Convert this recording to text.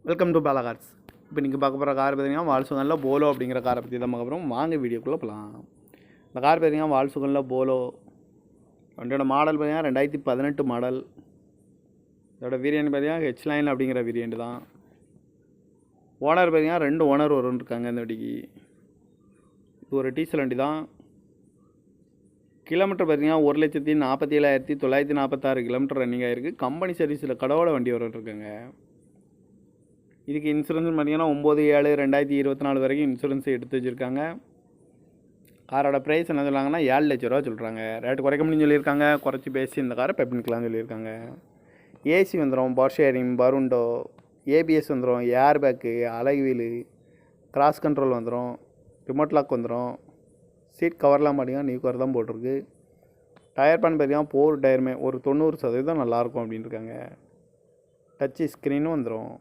Welcome to Bala cars. இப்போ நீங்கள் பார்க்க போகிற கார் பார்த்தீங்கன்னா வால்சுகனில் போலோ அப்படிங்கிற காரை பற்றி தான் பார்க்க போகிறோம். வாங்க வீடியோக்குள்ளே போகலாம். இந்த கார் பார்த்தீங்கன்னா வால்சுகனில் போலோ வண்டியோட மாடல் பார்த்தீங்கன்னா 2018 மாடல். இதோட வேரியண்ட் பார்த்தீங்கன்னா ஹெச் லைன் அப்படிங்கிற வேரியண்ட் தான். ஓனர் பார்த்தீங்கன்னா 2 ஓனர் இருக்காங்க இந்த வண்டிக்கு. இது ஒரு டீசல் வண்டி தான். கிலோமீட்டர் பார்த்தீங்கன்னா 1,47,946 கிலோமீட்டர் ரன்னிங் ஆகிருக்கு. கம்பெனி சர்வீஸில் கடவுள வண்டி இருக்காங்க. இதுக்கு இன்சூரன்ஸ் பார்த்தீங்கன்னா 9/7/2024 வரைக்கும் இன்சூரன்ஸ் எடுத்து வச்சுருக்காங்க. காரோட ப்ரைஸ் என்ன சொல்கிறாங்கன்னா 7 லட்ச ரூபா சொல்கிறாங்க. ரேட்டு குறைக்க முடியும்னு சொல்லியிருக்காங்க. குறைச்சி பேசி இந்த காரை பெப்பின்கலாம்னு சொல்லியிருக்காங்க. ஏசி வந்துடும், பவர் ஷேரிங், பருண்டோ, ஏபிஎஸ் வந்துடும், ஏர் பேக்கு, அலகு வீலு, கிராஸ் கண்ட்ரோல் வந்துடும், ரிமோட் லாக் வந்துடும். சீட் கவர்லாம் பார்த்தீங்கன்னா நியூ கவர் தான் போட்டிருக்கு. டயர் பேன் பார்த்தீங்கன்னா 4 டயருமே ஒரு 90% நல்லாயிருக்கும் அப்படின்னு இருக்காங்க. டச்சு ஸ்க்ரீனும் வந்துடும்.